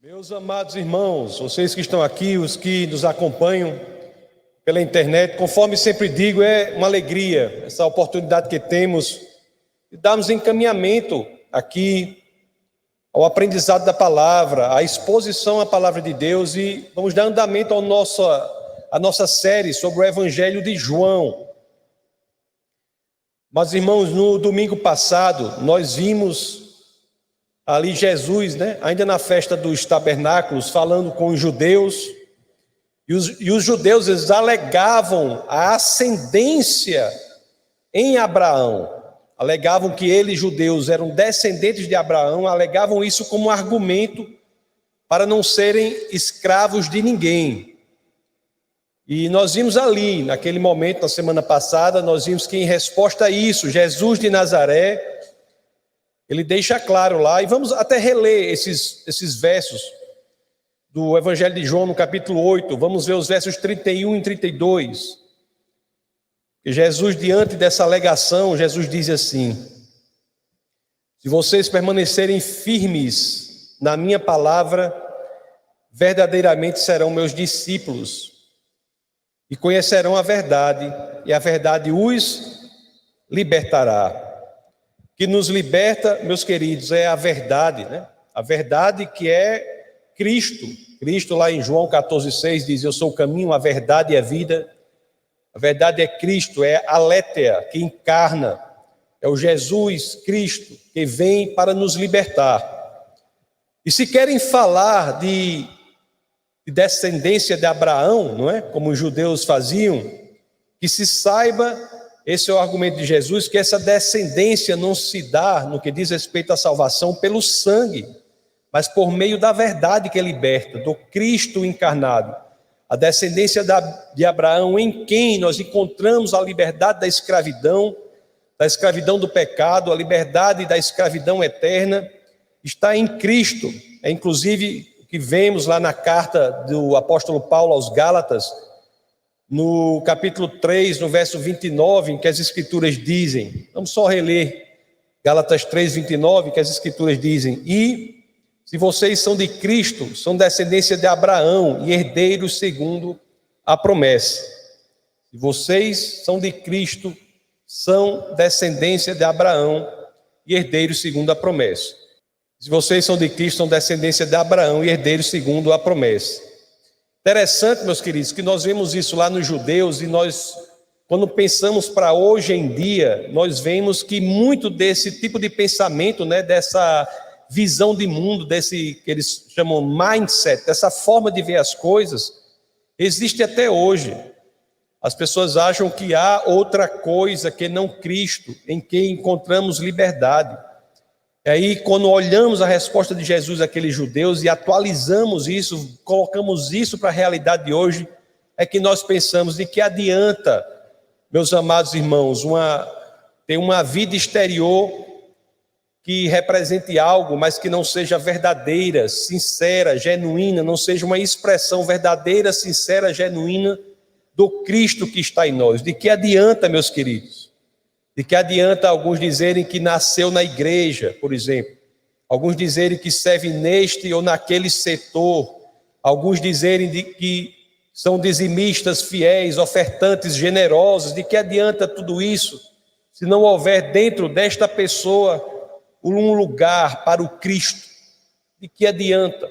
Meus amados irmãos, vocês que estão aqui, os que nos acompanham pela internet, conforme sempre digo, é uma alegria essa oportunidade que temos de darmos encaminhamento aqui ao aprendizado da palavra, à exposição à palavra de Deus, e vamos dar andamento à nossa série sobre o Evangelho de João. Mas, irmãos, no domingo passado, nós vimos ali Jesus, ainda na festa dos tabernáculos, falando com os judeus, e os judeus, eles alegavam a ascendência em Abraão, alegavam que eles, judeus, eram descendentes de Abraão, alegavam isso como argumento para não serem escravos de ninguém. E nós vimos ali, naquele momento, na semana passada, nós vimos que em resposta a isso, Jesus de Nazaré, ele deixa claro lá, e vamos até reler esses versos do Evangelho de João, no capítulo 8, vamos ver os versos 31 e 32. E Jesus, diante dessa alegação, Jesus diz assim: se vocês permanecerem firmes na minha palavra, verdadeiramente serão meus discípulos, e conhecerão a verdade, e a verdade os libertará. Que nos liberta, meus queridos, é a verdade, A verdade que é Cristo. Cristo lá em João 14,6 diz: eu sou o caminho, a verdade e a vida. A verdade é Cristo, é a Aletheia, que encarna, é o Jesus Cristo, que vem para nos libertar. E se querem falar de descendência de Abraão, não é? Como os judeus faziam, que se saiba, esse é o argumento de Jesus, que essa descendência não se dá, no que diz respeito à salvação, pelo sangue, mas por meio da verdade que é liberta, do Cristo encarnado. A descendência de Abraão, em quem nós encontramos a liberdade da escravidão do pecado, a liberdade da escravidão eterna, está em Cristo. É inclusive o que vemos lá na carta do apóstolo Paulo aos Gálatas, no capítulo 3, no verso 29, em que as Escrituras dizem, vamos só reler Gálatas 3, 29, que as Escrituras dizem: e se vocês são de Cristo, são descendência de Abraão e herdeiros segundo a promessa. Se vocês são de Cristo, são descendência de Abraão e herdeiros segundo a promessa. Se vocês são de Cristo, são descendência de Abraão e herdeiros segundo a promessa. Interessante, meus queridos, que nós vemos isso lá nos judeus, e nós, quando pensamos para hoje em dia, nós vemos que muito desse tipo de pensamento, dessa visão de mundo, desse que eles chamam mindset, dessa forma de ver as coisas, existe até hoje. As pessoas acham que há outra coisa que não Cristo, em que encontramos liberdade. E aí, quando olhamos a resposta de Jesus àqueles judeus e atualizamos isso, colocamos isso para a realidade de hoje, é que nós pensamos: de que adianta, meus amados irmãos, ter uma vida exterior que represente algo, mas que não seja verdadeira, sincera, genuína, não seja uma expressão verdadeira, sincera, genuína do Cristo que está em nós? De que adianta, meus queridos? De que adianta alguns dizerem que nasceu na igreja, por exemplo, alguns dizerem que serve neste ou naquele setor, alguns dizerem que são dizimistas fiéis, ofertantes generosos? De que adianta tudo isso se não houver dentro desta pessoa um lugar para o Cristo? De que adianta?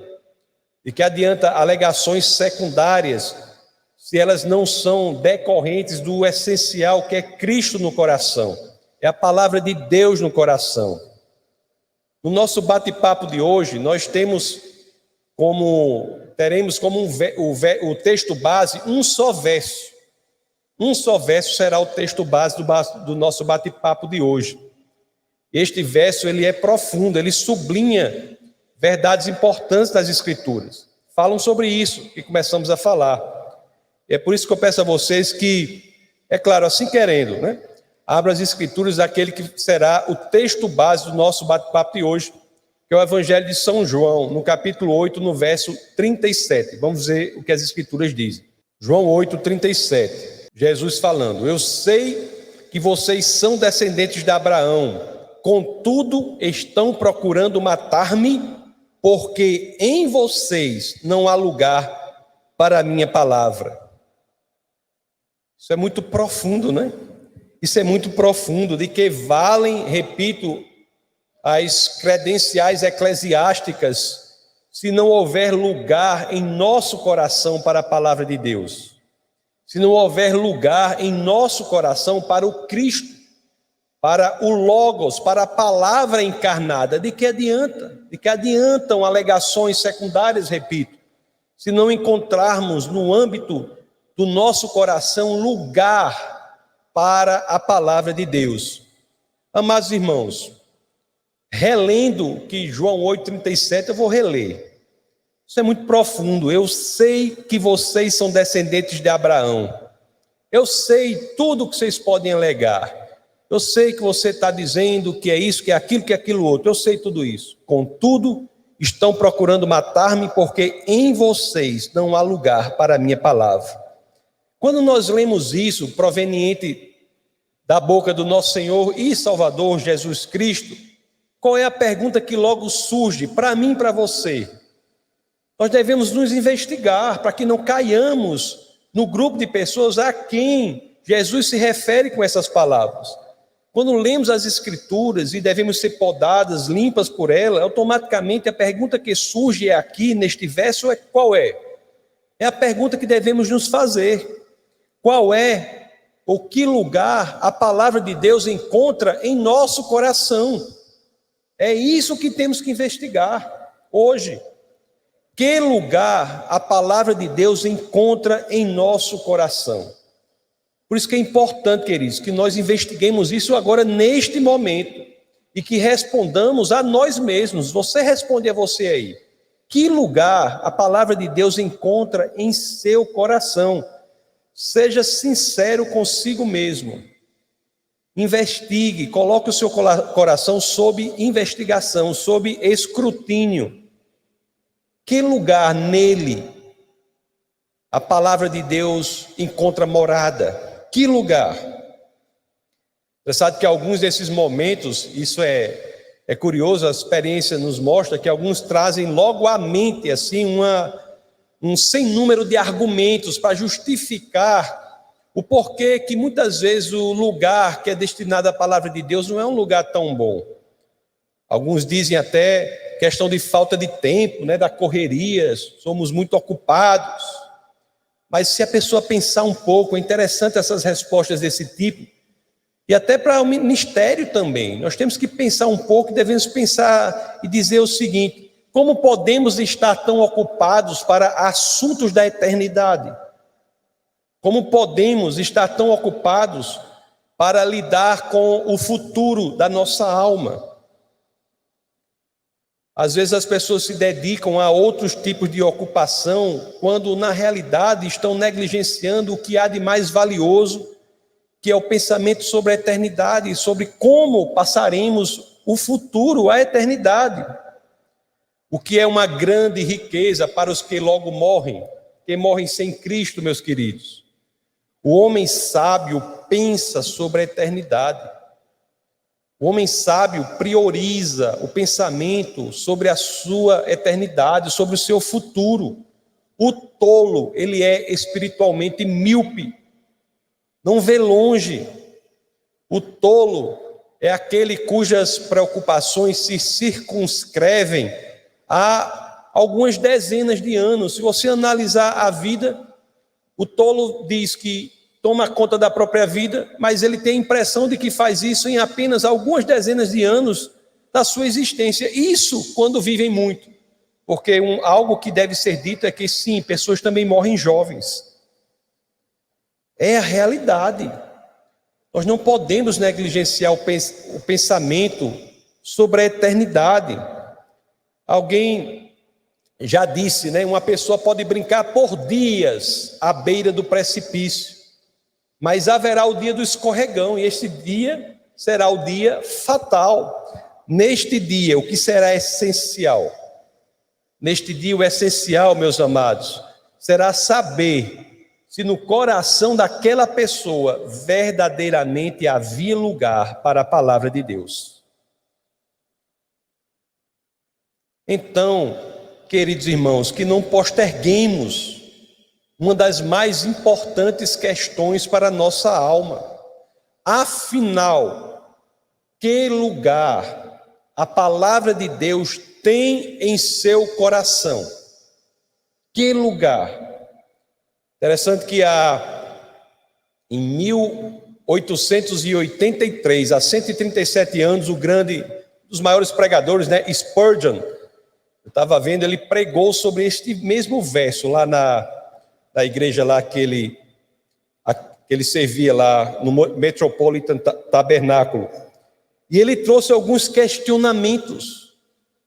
De que adianta alegações secundárias se elas não são decorrentes do essencial, que é Cristo no coração, é a palavra de Deus no coração? No nosso bate-papo de hoje, nós teremos como o texto base um só verso. Um só verso será o texto base do nosso bate-papo de hoje. Este verso, ele é profundo, ele sublinha verdades importantes das Escrituras. Falam sobre isso que começamos a falar. É por isso que eu peço a vocês que, é claro, assim querendo, abra as Escrituras daquele que será o texto base do nosso bate-papo de hoje, que é o Evangelho de São João, no capítulo 8, no verso 37. Vamos ver o que as Escrituras dizem. João 8, 37. Jesus falando: eu sei que vocês são descendentes de Abraão, contudo estão procurando matar-me, porque em vocês não há lugar para a minha palavra. Isso é muito profundo, né? Isso é muito profundo, de que valem, repito, as credenciais eclesiásticas, se não houver lugar em nosso coração para a palavra de Deus. Se não houver lugar em nosso coração para o Cristo, para o Logos, para a palavra encarnada, de que adianta? De que adiantam alegações secundárias, repito, se não encontrarmos no âmbito do nosso coração lugar para a palavra de Deus. Amados irmãos, relendo que João 8,37, eu vou reler. Isso é muito profundo. Eu sei que vocês são descendentes de Abraão. Eu sei tudo o que vocês podem alegar. Eu sei que você está dizendo que é isso, que é aquilo outro. Eu sei tudo isso. Contudo, estão procurando matar-me porque em vocês não há lugar para a minha palavra. Quando nós lemos isso, proveniente da boca do nosso Senhor e Salvador Jesus Cristo, qual é a pergunta que logo surge para mim e para você? Nós devemos nos investigar para que não caiamos no grupo de pessoas a quem Jesus se refere com essas palavras. Quando lemos as Escrituras e devemos ser podadas, limpas por ela, automaticamente a pergunta que surge aqui neste verso qual é? É a pergunta que devemos nos fazer. Qual é ou que lugar a palavra de Deus encontra em nosso coração? É isso que temos que investigar hoje. Que lugar a palavra de Deus encontra em nosso coração? Por isso que é importante, queridos, que nós investiguemos isso agora neste momento e que respondamos a nós mesmos. Você responde a você aí. Que lugar a palavra de Deus encontra em seu coração? Seja sincero consigo mesmo. Investigue, coloque o seu coração sob investigação, sob escrutínio. Que lugar nele a palavra de Deus encontra morada? Que lugar? Você sabe que alguns desses momentos, isso é curioso, a experiência nos mostra que alguns trazem logo à mente assim um sem número de argumentos para justificar o porquê que muitas vezes o lugar que é destinado à palavra de Deus não é um lugar tão bom. Alguns dizem até questão de falta de tempo, né, da correria, somos muito ocupados. Mas se a pessoa pensar um pouco, é interessante essas respostas desse tipo, e até para o ministério também. Nós temos que pensar um pouco, devemos pensar e dizer o seguinte: como podemos estar tão ocupados para assuntos da eternidade? Como podemos estar tão ocupados para lidar com o futuro da nossa alma? Às vezes as pessoas se dedicam a outros tipos de ocupação, quando na realidade estão negligenciando o que há de mais valioso, que é o pensamento sobre a eternidade, sobre como passaremos o futuro, a eternidade. O que é uma grande riqueza para os que logo morrem, que morrem sem Cristo, meus queridos. O homem sábio pensa sobre a eternidade. O homem sábio prioriza o pensamento sobre a sua eternidade, sobre o seu futuro. O tolo, ele é espiritualmente míope, não vê longe. O tolo é aquele cujas preocupações se circunscrevem há algumas dezenas de anos. Se você analisar a vida, o tolo diz que toma conta da própria vida, mas ele tem a impressão de que faz isso em apenas algumas dezenas de anos da sua existência. Isso quando vivem muito, porque algo que deve ser dito é que sim, pessoas também morrem jovens. É a realidade. Nós não podemos negligenciar o pensamento sobre a eternidade. Alguém já disse, né? Uma pessoa pode brincar por dias à beira do precipício, mas haverá o dia do escorregão, e este dia será o dia fatal. Neste dia, o que será essencial? Neste dia, o essencial, meus amados, será saber se no coração daquela pessoa verdadeiramente havia lugar para a palavra de Deus. Então, queridos irmãos, que não posterguemos uma das mais importantes questões para a nossa alma. Afinal, que lugar a palavra de Deus tem em seu coração? Que lugar? Interessante que em 1883, há 137 anos, o grande, dos maiores pregadores, Spurgeon, eu estava vendo, ele pregou sobre este mesmo verso lá na igreja lá que ele servia lá no Metropolitan Tabernáculo. E ele trouxe alguns questionamentos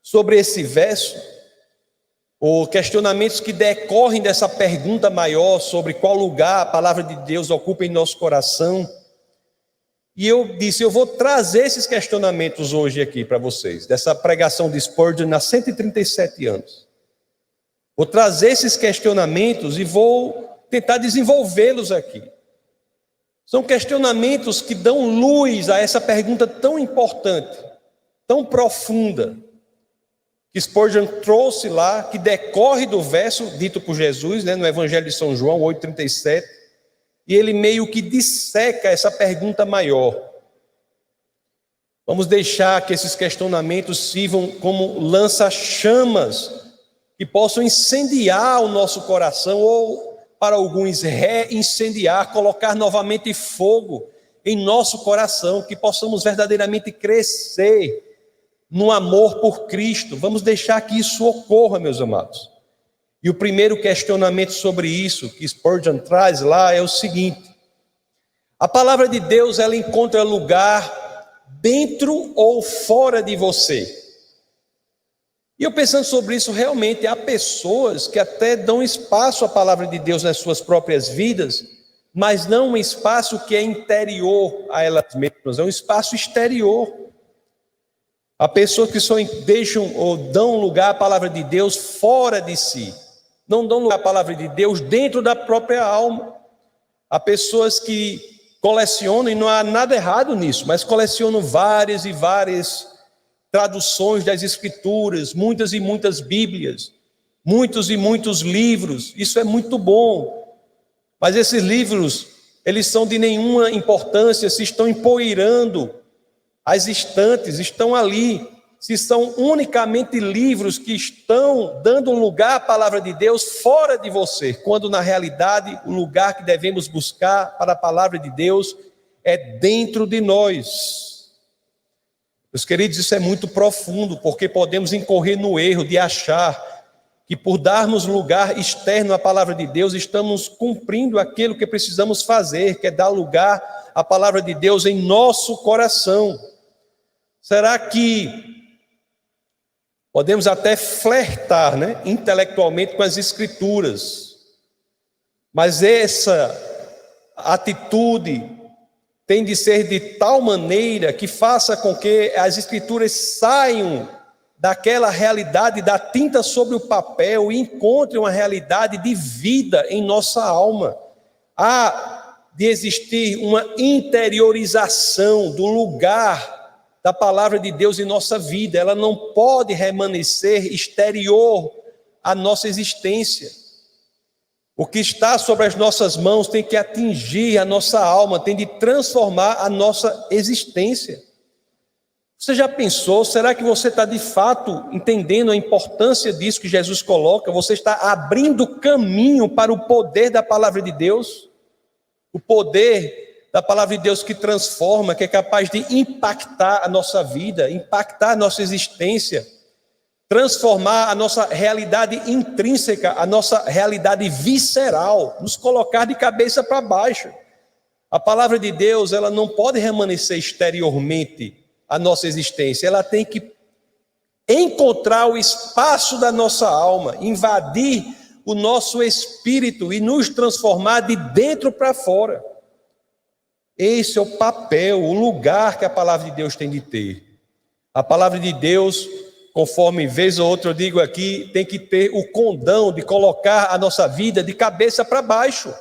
sobre esse verso, ou questionamentos que decorrem dessa pergunta maior sobre qual lugar a palavra de Deus ocupa em nosso coração. E eu disse, eu vou trazer esses questionamentos hoje aqui para vocês, dessa pregação de Spurgeon há 137 anos. Vou trazer esses questionamentos e vou tentar desenvolvê-los aqui. São questionamentos que dão luz a essa pergunta tão importante, tão profunda, que Spurgeon trouxe lá, que decorre do verso dito por Jesus, no Evangelho de São João 8,37, e ele meio que disseca essa pergunta maior. Vamos deixar que esses questionamentos sirvam como lança-chamas, que possam incendiar o nosso coração, ou para alguns reincendiar, colocar novamente fogo em nosso coração, que possamos verdadeiramente crescer no amor por Cristo. Vamos deixar que isso ocorra, meus amados. E o primeiro questionamento sobre isso que Spurgeon traz lá é o seguinte: a palavra de Deus, ela encontra lugar dentro ou fora de você? E eu pensando sobre isso, realmente há pessoas que até dão espaço à palavra de Deus nas suas próprias vidas, mas não um espaço que é interior a elas mesmas, é um espaço exterior. Há pessoas que só deixam ou dão lugar à palavra de Deus fora de si, não dão lugar à palavra de Deus dentro da própria alma. Há pessoas que colecionam, e não há nada errado nisso, mas colecionam várias e várias traduções das Escrituras, muitas e muitas Bíblias, muitos e muitos livros. Isso é muito bom, mas esses livros, eles são de nenhuma importância se estão empoeirando as estantes, estão ali, se são unicamente livros que estão dando um lugar à palavra de Deus fora de você, quando na realidade o lugar que devemos buscar para a palavra de Deus é dentro de nós. Meus queridos, isso é muito profundo, porque podemos incorrer no erro de achar que por darmos lugar externo à palavra de Deus, estamos cumprindo aquilo que precisamos fazer, que é dar lugar à palavra de Deus em nosso coração. Será que podemos até flertar, intelectualmente com as Escrituras, mas essa atitude tem de ser de tal maneira que faça com que as Escrituras saiam daquela realidade da tinta sobre o papel e encontrem uma realidade de vida em nossa alma. Há de existir uma interiorização do lugar da palavra de Deus em nossa vida. Ela não pode permanecer exterior à nossa existência. O que está sobre as nossas mãos tem que atingir a nossa alma, tem de transformar a nossa existência. Você já pensou, será que você está de fato entendendo a importância disso que Jesus coloca? Você está abrindo caminho para o poder da palavra de Deus? O poder da palavra de Deus que transforma, que é capaz de impactar a nossa vida, impactar a nossa existência, transformar a nossa realidade intrínseca, a nossa realidade visceral, nos colocar de cabeça para baixo. A palavra de Deus, ela não pode permanecer exteriormente à nossa existência, ela tem que encontrar o espaço da nossa alma, invadir o nosso espírito e nos transformar de dentro para fora. Esse é o papel, o lugar que a palavra de Deus tem de ter. A palavra de Deus, conforme vez ou outra eu digo aqui, tem que ter o condão de colocar a nossa vida de cabeça para baixo.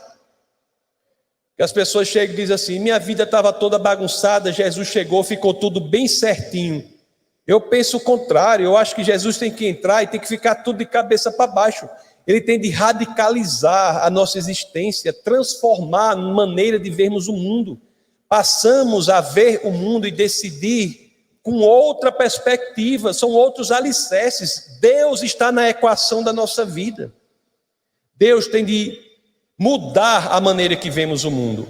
Que as pessoas chegam e dizem assim: minha vida estava toda bagunçada, Jesus chegou, ficou tudo bem certinho. Eu penso o contrário, eu acho que Jesus tem que entrar e tem que ficar tudo de cabeça para baixo. Ele tem de radicalizar a nossa existência, transformar a maneira de vermos o mundo. Passamos a ver o mundo e decidir com outra perspectiva, são outros alicerces. Deus está na equação da nossa vida. Deus tem de mudar a maneira que vemos o mundo.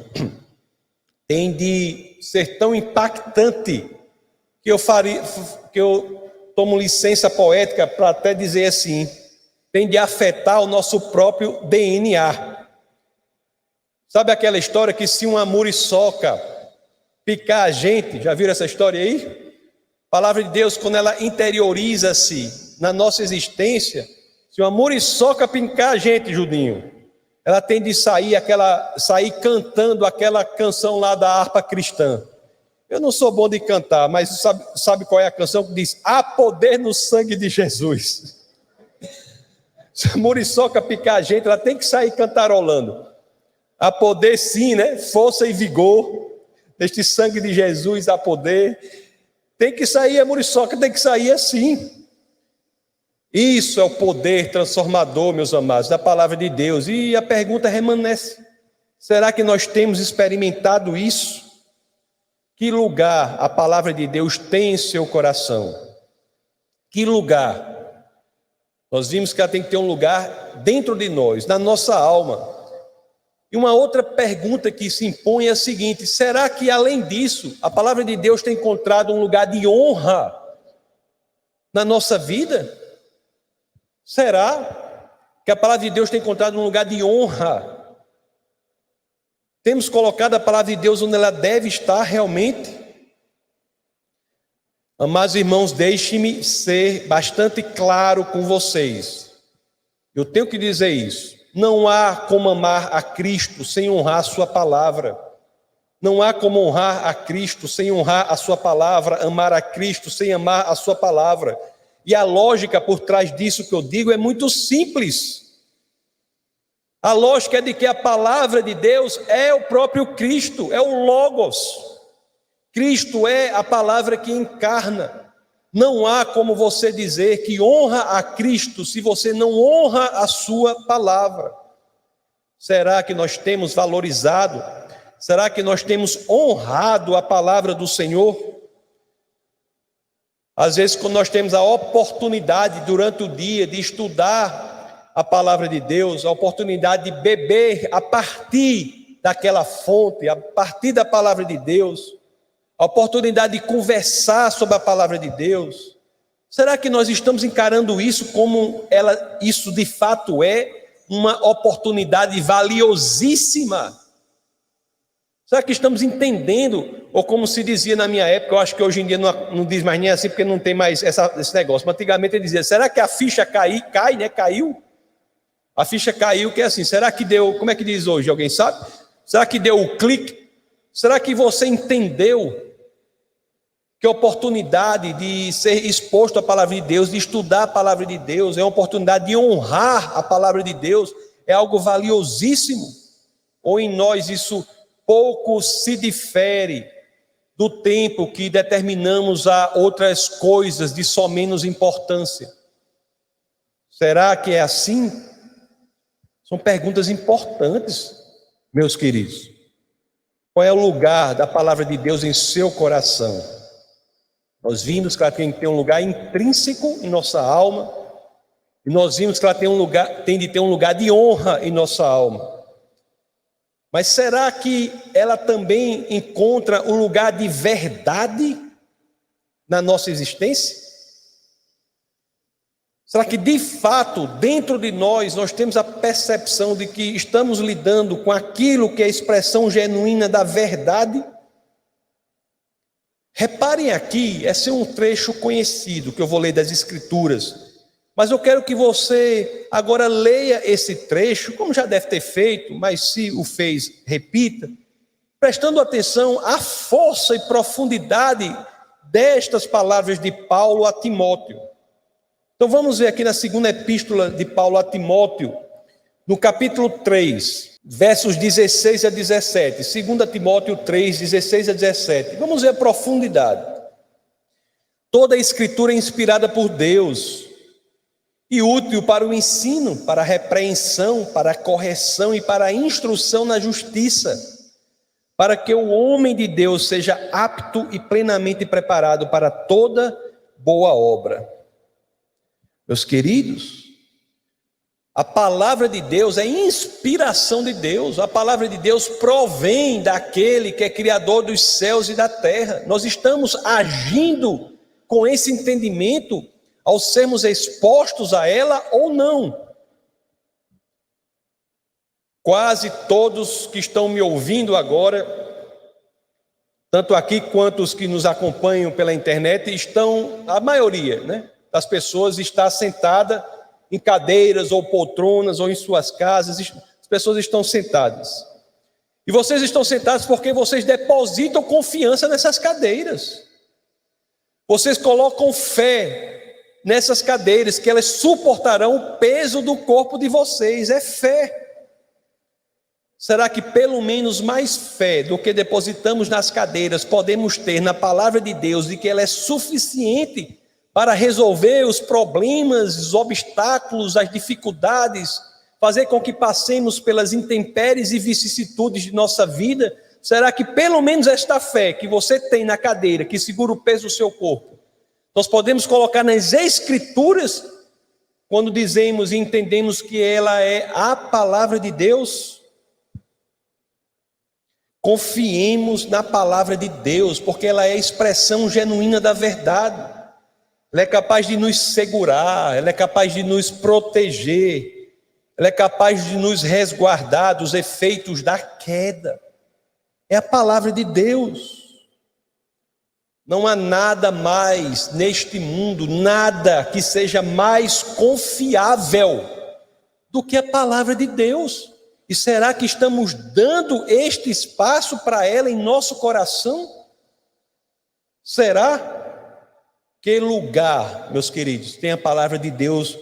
Tem de ser tão impactante que eu tomo licença poética para até dizer assim, tem de afetar o nosso próprio DNA. Sabe aquela história que se uma muriçoca picar a gente, já viram essa história aí? A palavra de Deus, quando ela interioriza-se na nossa existência, se uma muriçoca picar a gente, Judinho, ela tem de sair cantando aquela canção lá da harpa cristã. Eu não sou bom de cantar, mas sabe qual é a canção que diz: há poder no sangue de Jesus. Se a muriçoca picar a gente, ela tem que sair cantarolando. Há poder sim, né? Força e vigor. Neste sangue de Jesus há poder. Tem que sair, a muriçoca tem que sair assim. Isso é o poder transformador, meus amados, da palavra de Deus. E a pergunta permanece: será que nós temos experimentado isso? Que lugar a palavra de Deus tem em seu coração? Que lugar? Nós vimos que ela tem que ter um lugar dentro de nós, na nossa alma. E uma outra pergunta que se impõe é a seguinte: será que além disso, a palavra de Deus tem encontrado um lugar de honra na nossa vida? Será que a palavra de Deus tem encontrado um lugar de honra? Temos colocado a palavra de Deus onde ela deve estar realmente? Amados irmãos, deixe-me ser bastante claro com vocês. Eu tenho que dizer isso. Não há como amar a Cristo sem honrar a sua palavra. Não há como honrar a Cristo sem honrar a sua palavra, amar a Cristo sem amar a sua palavra. E a lógica por trás disso que eu digo é muito simples. A lógica é de que a palavra de Deus é o próprio Cristo, é o Logos. Cristo é a palavra que encarna. Não há como você dizer que honra a Cristo se você não honra a sua palavra. Será que nós temos valorizado? Será que nós temos honrado a palavra do Senhor? Às vezes, quando nós temos a oportunidade durante o dia de estudar a palavra de Deus, a oportunidade de beber a partir daquela fonte, a partir da palavra de Deus, a oportunidade de conversar sobre a palavra de Deus, será que nós estamos encarando isso como isso de fato é uma oportunidade valiosíssima? Será que estamos entendendo, ou como se dizia na minha época, eu acho que hoje em dia não diz mais nem assim, porque não tem mais esse negócio, mas antigamente ele dizia: será que a ficha caiu? A ficha caiu, que é assim, será que deu, como é que diz hoje, alguém sabe? Será que deu o clique? Será que você entendeu que a oportunidade de ser exposto à palavra de Deus, de estudar a palavra de Deus, é uma oportunidade de honrar a palavra de Deus, é algo valiosíssimo? Ou em nós isso pouco se difere do tempo que determinamos a outras coisas de só menos importância? Será que é assim? São perguntas importantes, meus queridos. Qual é o lugar da palavra de Deus em seu coração? Nós vimos que ela tem que ter um lugar intrínseco em nossa alma, e nós vimos que ela tem de ter um lugar de honra em nossa alma. Mas será que ela também encontra um lugar de verdade na nossa existência? Será que de fato dentro de nós temos a percepção de que estamos lidando com aquilo que é a expressão genuína da verdade? Reparem aqui, esse é um trecho conhecido que eu vou ler das Escrituras, mas eu quero que você agora leia esse trecho, como já deve ter feito, mas se o fez, repita, prestando atenção à força e profundidade destas palavras de Paulo a Timóteo. Então vamos ver aqui na segunda epístola de Paulo a Timóteo, no capítulo 3, versos 16 a 17, 2 Timóteo 3, 16 a 17. Vamos ver a profundidade. Toda a Escritura é inspirada por Deus e útil para o ensino, para a repreensão, para a correção e para a instrução na justiça, para que o homem de Deus seja apto e plenamente preparado para toda boa obra. Meus queridos, a palavra de Deus é inspiração de Deus. A palavra de Deus provém daquele que é criador dos céus e da terra. Nós estamos agindo com esse entendimento ao sermos expostos a ela ou não. Quase todos que estão me ouvindo agora, tanto aqui quanto os que nos acompanham pela internet, a maioria, das pessoas está sentada em cadeiras ou poltronas ou em suas casas. As pessoas estão sentadas. E vocês estão sentados porque vocês depositam confiança nessas cadeiras. Vocês colocam fé nessas cadeiras, que elas suportarão o peso do corpo de vocês. É fé. Será que pelo menos mais fé do que depositamos nas cadeiras podemos ter na palavra de Deus, de que ela é suficiente para resolver os problemas, os obstáculos, as dificuldades, fazer com que passemos pelas intempéries e vicissitudes de nossa vida? Será que pelo menos esta fé que você tem na cadeira, que segura o peso do seu corpo, nós podemos colocar nas Escrituras, quando dizemos e entendemos que ela é a palavra de Deus? Confiemos na palavra de Deus, porque ela é a expressão genuína da verdade. Ela é capaz de nos segurar, ela é capaz de nos proteger, ela é capaz de nos resguardar dos efeitos da queda. É a palavra de Deus. Não há nada mais neste mundo, nada que seja mais confiável do que a palavra de Deus. E será que estamos dando este espaço para ela em nosso coração? Será? Que lugar, meus queridos, tem a palavra de Deus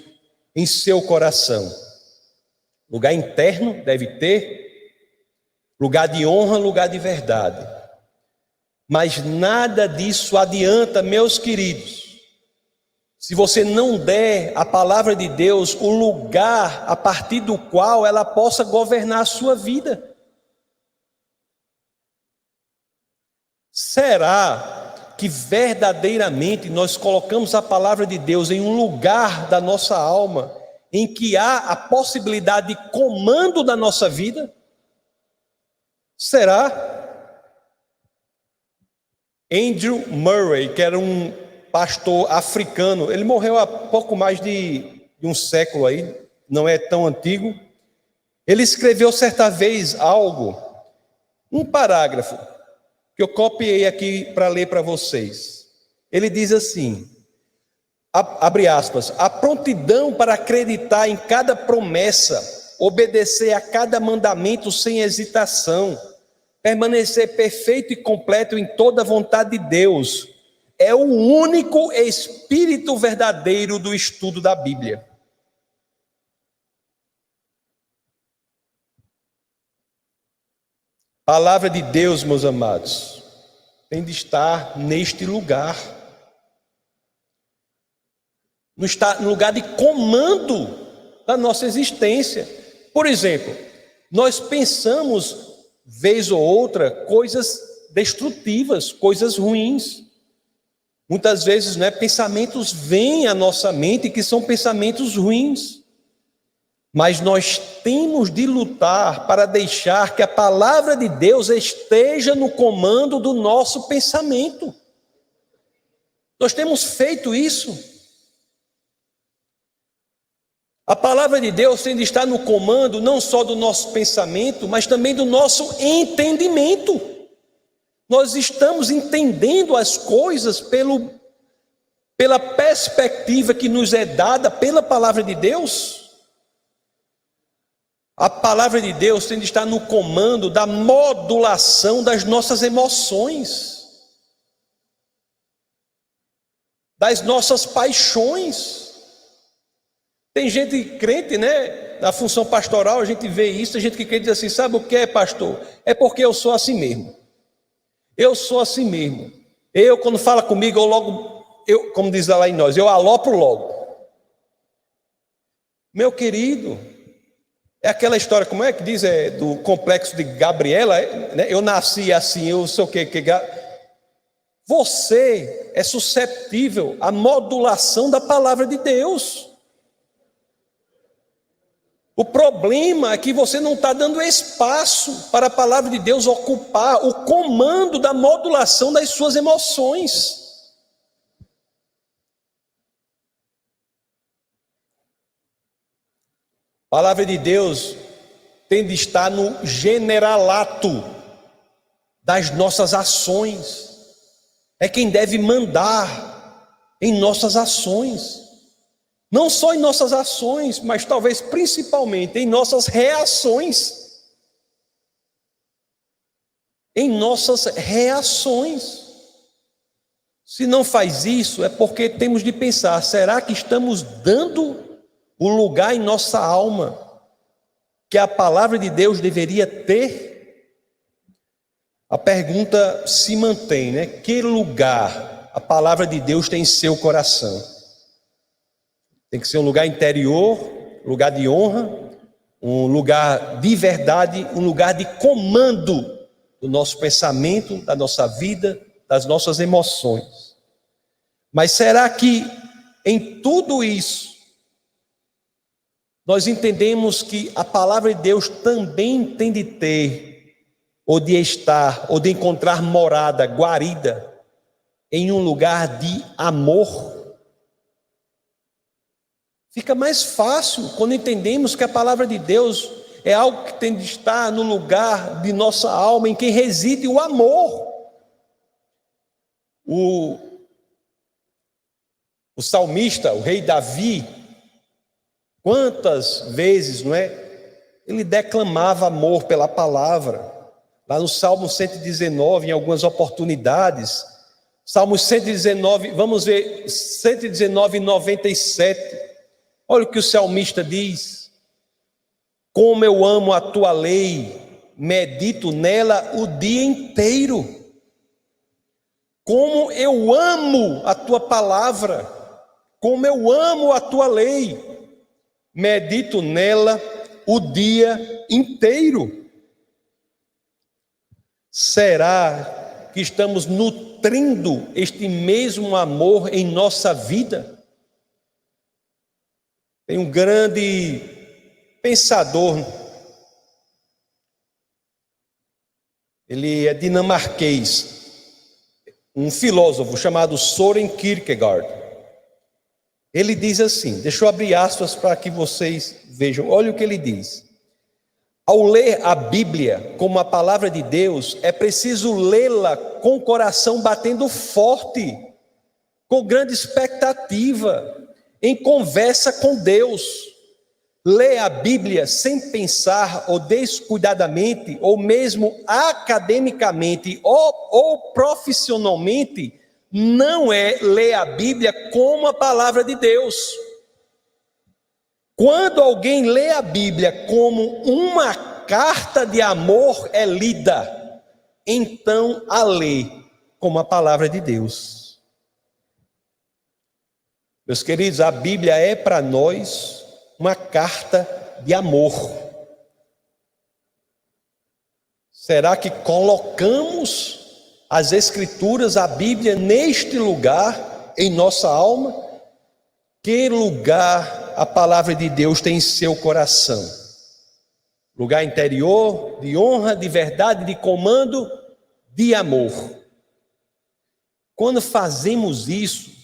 em seu coração? Lugar interno deve ter, lugar de honra, lugar de verdade. Mas nada disso adianta, meus queridos, se você não der à palavra de Deus o lugar a partir do qual ela possa governar a sua vida. Será que verdadeiramente nós colocamos a palavra de Deus em um lugar da nossa alma em que há a possibilidade de comando da nossa vida? Será? Andrew Murray, que era um pastor africano, ele morreu há pouco mais de um século aí, não é tão antigo. Ele escreveu certa vez algo, um parágrafo, que eu copiei aqui para ler para vocês. Ele diz assim, abre aspas, a prontidão para acreditar em cada promessa, obedecer a cada mandamento sem hesitação, permanecer perfeito e completo em toda a vontade de Deus, é o único espírito verdadeiro do estudo da Bíblia. Palavra de Deus, meus amados, tem de estar neste lugar. No lugar de comando da nossa existência. Por exemplo, nós pensamos, vez ou outra, coisas destrutivas, coisas ruins. Muitas vezes, pensamentos vêm à nossa mente que são pensamentos ruins. Mas nós temos de lutar para deixar que a palavra de Deus esteja no comando do nosso pensamento. Nós temos feito isso. A palavra de Deus tem de estar no comando não só do nosso pensamento, mas também do nosso entendimento. Nós estamos entendendo as coisas pela perspectiva que nos é dada pela palavra de Deus. A palavra de Deus tem de estar no comando da modulação das nossas emoções, das nossas paixões. Tem gente crente, na função pastoral a gente vê isso, tem gente que crente diz assim, sabe o que é, pastor? É porque eu sou assim mesmo. Eu sou assim mesmo. Quando fala comigo, como diz lá em nós, eu alopro logo. Meu querido, é aquela história, como é que diz, do complexo de Gabriela, né? Eu nasci assim, eu sou o quê? Você é susceptível à modulação da palavra de Deus. O problema é que você não está dando espaço para a palavra de Deus ocupar o comando da modulação das suas emoções. A palavra de Deus tem de estar no generalato das nossas ações. É quem deve mandar em nossas ações. Não só em nossas ações, mas talvez principalmente em nossas reações. Em nossas reações. Se não faz isso, é porque temos de pensar, será que estamos dando o lugar em nossa alma que a palavra de Deus deveria ter? A pergunta se mantém, né? Que lugar a palavra de Deus tem em seu coração? Tem que ser um lugar interior, lugar de honra, um lugar de verdade, um lugar de comando do nosso pensamento, da nossa vida, das nossas emoções. Mas será que em tudo isso nós entendemos que a palavra de Deus também tem de ter, ou de estar, ou de encontrar morada, guarida, em um lugar de amor? Fica mais fácil quando entendemos que a palavra de Deus é algo que tem de estar no lugar de nossa alma, em que reside o amor. O salmista, o rei Davi, quantas vezes, não é? Ele declamava amor pela palavra. Lá no Salmo 119, em algumas oportunidades. Salmo 119, vamos ver, 119 e 97. Olha o que o salmista diz: como eu amo a tua lei, medito nela o dia inteiro. Como eu amo a tua palavra, como eu amo a tua lei, medito nela o dia inteiro. Será que estamos nutrindo este mesmo amor em nossa vida? Tem um grande pensador, ele é dinamarquês, um filósofo chamado Søren Kierkegaard. Ele diz assim, deixa eu abrir aspas para que vocês vejam, olha o que ele diz: ao ler a Bíblia como a palavra de Deus, é preciso lê-la com o coração batendo forte, com grande expectativa, em conversa com Deus. Lê a Bíblia sem pensar ou descuidadamente, ou mesmo academicamente ou profissionalmente, não é ler a Bíblia como a palavra de Deus. Quando alguém lê a Bíblia como uma carta de amor é lida, então a lê como a palavra de Deus. Meus queridos, a Bíblia é para nós uma carta de amor. Será que colocamos as Escrituras, a Bíblia, neste lugar, em nossa alma? Que lugar a palavra de Deus tem em seu coração? Lugar interior, de honra, de verdade, de comando, de amor. Quando fazemos isso,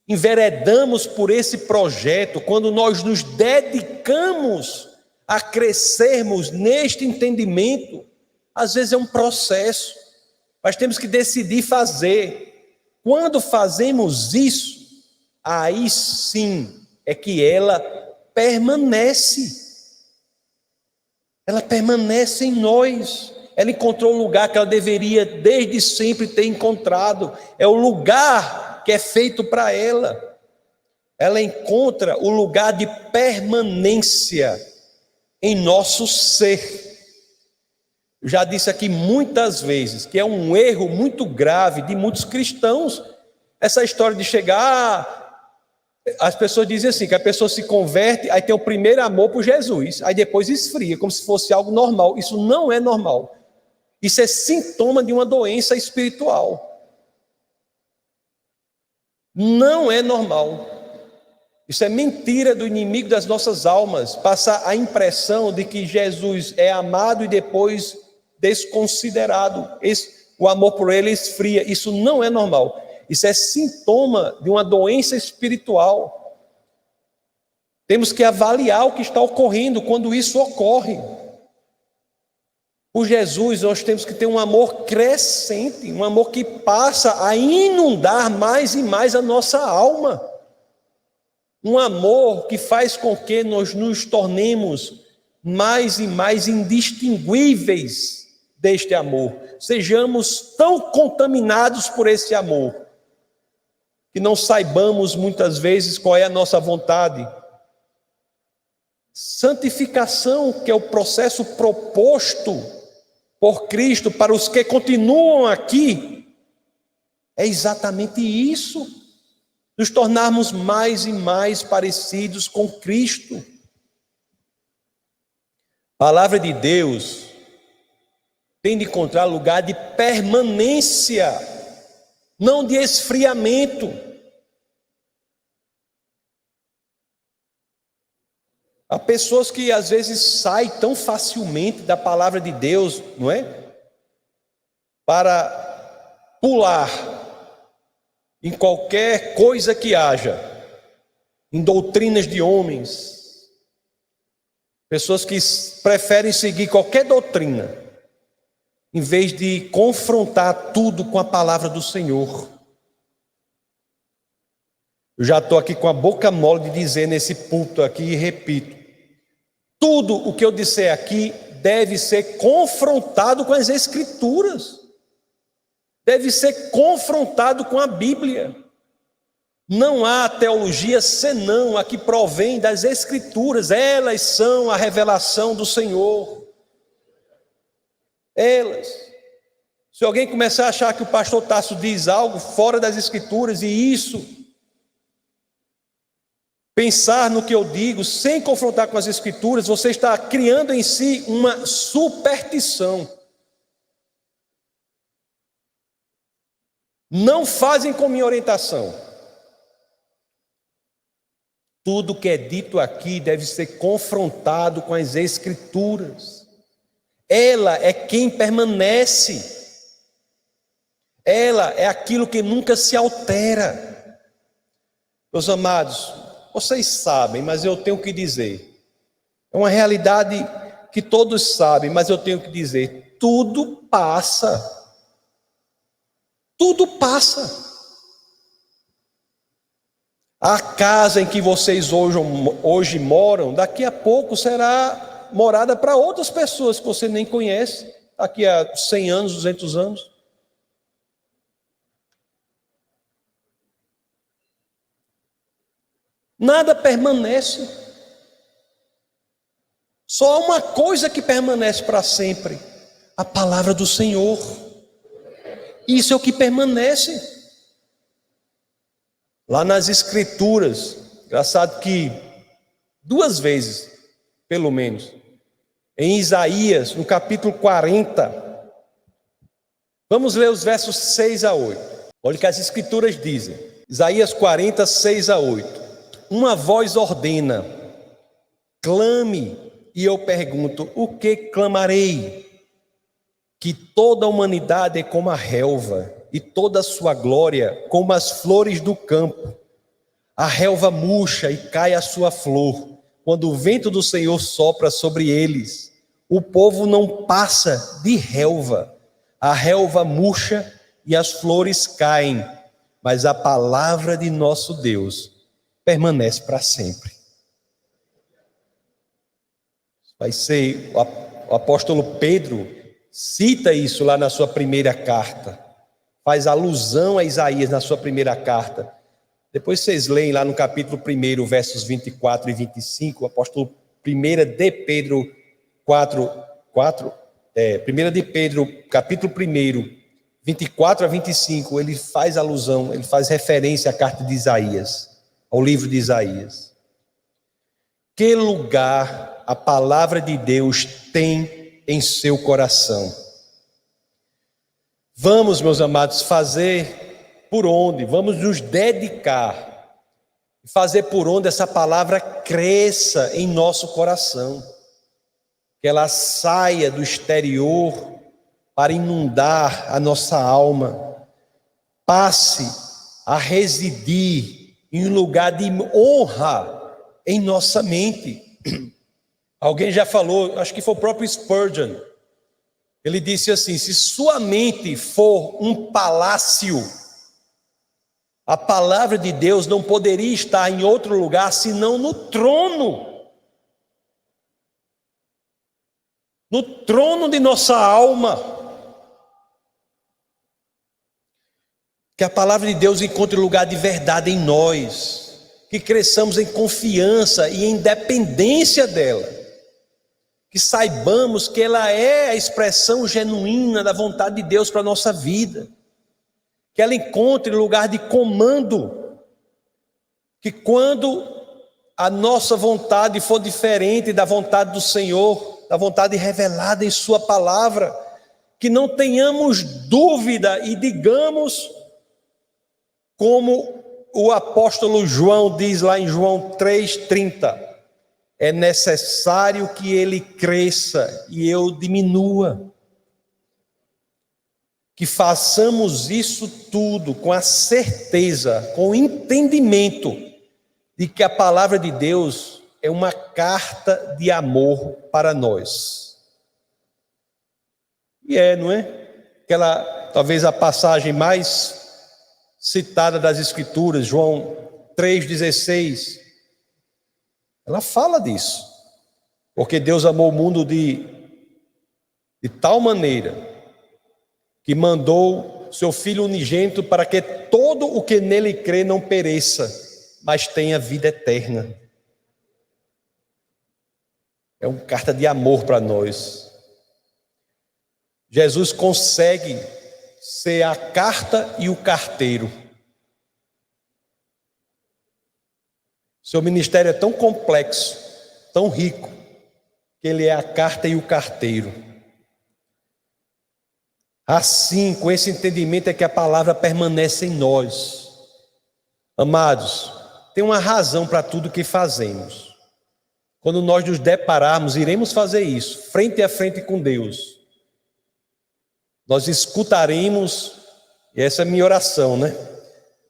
enveredamos por esse projeto, quando nós nos dedicamos a crescermos neste entendimento, às vezes é um processo, mas temos que decidir fazer. Quando fazemos isso, aí sim é que ela permanece. Ela permanece em nós. Ela encontrou o lugar que ela deveria desde sempre ter encontrado. É o lugar que é feito para ela. Ela encontra o lugar de permanência em nosso ser. Eu já disse aqui muitas vezes que é um erro muito grave de muitos cristãos Essa história de chegar, as pessoas dizem assim, que a pessoa se converte, aí tem o primeiro amor por Jesus, aí depois esfria, como se fosse algo normal. Isso não é normal. Isso é sintoma de uma doença espiritual. Não é normal. Isso é mentira do inimigo das nossas almas, passar a impressão de que Jesus é amado e depois desconsiderado. O amor por ele esfria. Isso não é normal. Isso é sintoma de uma doença espiritual. Temos que avaliar o que está ocorrendo quando isso ocorre. Por Jesus, nós temos que ter um amor crescente, um amor que passa a inundar mais e mais a nossa alma. Um amor que faz com que nós nos tornemos mais e mais indistinguíveis deste amor. Sejamos tão contaminados por esse amor, que não saibamos muitas vezes qual é a nossa vontade. Santificação, que é o processo proposto por Cristo para os que continuam aqui, é exatamente isso. Nos tornarmos mais e mais parecidos com Cristo. A palavra de Deus tem de encontrar lugar de permanência, não de esfriamento. Há pessoas que às vezes saem tão facilmente da palavra de Deus, não é? Para pular em qualquer coisa que haja, em doutrinas de homens. Pessoas que preferem seguir qualquer doutrina, em vez de confrontar tudo com a palavra do Senhor. Eu já estou aqui com a boca mole de dizer nesse púlpito aqui e repito: tudo o que eu disser aqui deve ser confrontado com as Escrituras, deve ser confrontado com a Bíblia. Não há teologia senão a que provém das Escrituras, elas são a revelação do Senhor. Elas. Se alguém começar a achar que o pastor Tasso diz algo fora das Escrituras e isso, pensar no que eu digo sem confrontar com as Escrituras, você está criando em si uma superstição. Não fazem com minha orientação. Tudo que é dito aqui deve ser confrontado com as Escrituras. Ela é quem permanece. Ela é aquilo que nunca se altera. Meus amados, vocês sabem, mas eu tenho que dizer. É uma realidade que todos sabem, mas eu tenho que dizer. Tudo passa. Tudo passa. A casa em que vocês hoje moram, daqui a pouco será morada para outras pessoas que você nem conhece, daqui a 100 anos, 200 anos. Nada permanece. Só há uma coisa que permanece para sempre: a palavra do Senhor. Isso é o que permanece. Lá nas Escrituras, engraçado que 2 vezes, pelo menos, em Isaías, no capítulo 40, vamos ler os versos 6 a 8. Olha o que as Escrituras dizem. Isaías 40, 6 a 8. Uma voz ordena: clame, e eu pergunto: o que clamarei? Que toda a humanidade é como a relva, e toda a sua glória como as flores do campo. A relva murcha e cai a sua flor, quando o vento do Senhor sopra sobre eles. O povo não passa de relva. A relva murcha e as flores caem, mas a palavra de nosso Deus permanece para sempre. Vai ser o apóstolo Pedro cita isso lá na sua primeira carta. Faz alusão a Isaías na sua primeira carta. Depois vocês leem lá no capítulo 1, versos 24 e 25, o apóstolo 1 de Pedro 4, 1 de Pedro, capítulo 1, 24 a 25, ele faz alusão, ele faz referência à carta de Isaías, ao livro de Isaías. Que lugar a palavra de Deus tem em seu coração? Vamos, meus amados, fazer por onde? Vamos nos dedicar, fazer por onde essa palavra cresça em nosso coração, que ela saia do exterior para inundar a nossa alma, passe a residir em um lugar de honra em nossa mente. Alguém já falou, acho que foi o próprio Spurgeon, ele disse assim: se sua mente for um palácio, a palavra de Deus não poderia estar em outro lugar senão no trono de nossa alma. Que a palavra de Deus encontre lugar de verdade em nós, que cresçamos em confiança e em dependência dela, que saibamos que ela é a expressão genuína da vontade de Deus para a nossa vida, que ela encontre lugar de comando, que quando a nossa vontade for diferente da vontade do Senhor, da vontade revelada em sua palavra, que não tenhamos dúvida e digamos, como o apóstolo João diz lá em João 3,30, é necessário que ele cresça e eu diminua. Que façamos isso tudo com a certeza, com o entendimento de que a palavra de Deus é uma carta de amor para nós. E não é? Aquela, talvez a passagem mais citada das Escrituras, João 3,16, ela fala disso, porque Deus amou o mundo de tal maneira, que mandou seu Filho unigênito para que todo o que nele crê não pereça, mas tenha vida eterna. É uma carta de amor para nós. Jesus consegue ser a carta e o carteiro. Seu ministério é tão complexo, tão rico, que ele é a carta e o carteiro. Assim, com esse entendimento é que a palavra permanece em nós. Amados, tem uma razão para tudo que fazemos. Quando nós nos depararmos, iremos fazer isso, frente a frente com Deus. Nós escutaremos, e essa é a minha oração,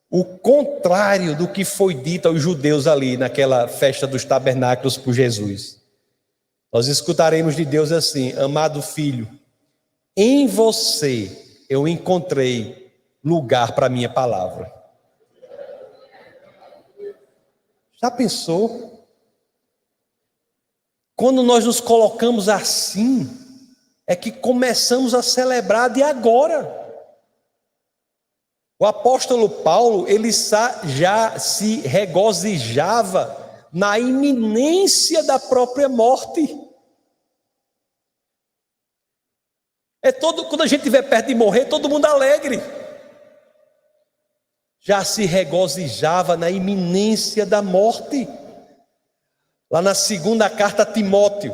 o contrário do que foi dito aos judeus ali naquela festa dos tabernáculos por Jesus. Nós escutaremos de Deus assim: amado filho, em você eu encontrei lugar para a minha palavra. Já pensou? Quando nós nos colocamos assim, é que começamos a celebrar de agora. O apóstolo Paulo, ele já se regozijava na iminência da própria morte. Quando a gente estiver perto de morrer, todo mundo alegre. Já se regozijava na iminência da morte. Lá na segunda carta a Timóteo,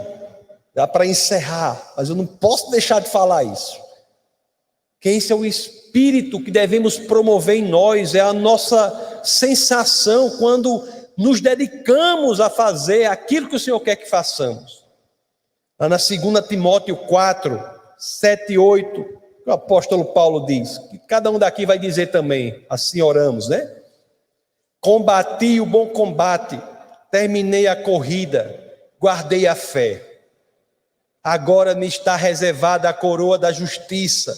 dá para encerrar, mas eu não posso deixar de falar isso. Que esse é o espírito que devemos promover em nós, é a nossa sensação quando nos dedicamos a fazer aquilo que o Senhor quer que façamos. Lá na 2 Timóteo 4, 7 e 8, o apóstolo Paulo diz, que cada um daqui vai dizer também, assim oramos, Combati o bom combate, terminei a corrida, guardei a fé. Agora me está reservada a coroa da justiça,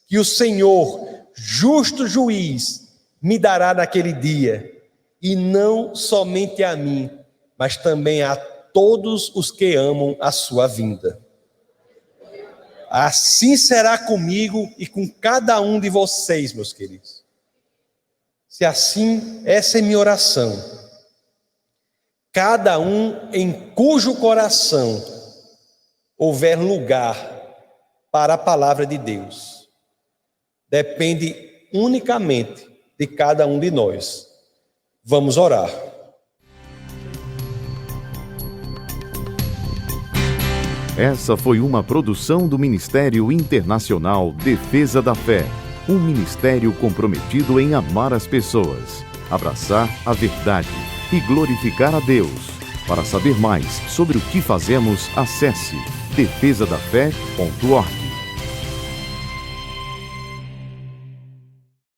que o Senhor, justo juiz, me dará naquele dia, e não somente a mim, mas também a todos os que amam a sua vinda. Assim será comigo e com cada um de vocês, meus queridos. Se assim, essa é minha oração. Cada um em cujo coração houver lugar para a palavra de Deus, depende unicamente de cada um de nós. Vamos orar. Essa foi uma produção do Ministério Internacional Defesa da Fé, um ministério comprometido em amar as pessoas, abraçar a verdade e glorificar a Deus. Para saber mais sobre o que fazemos, acesse defesadafé.org.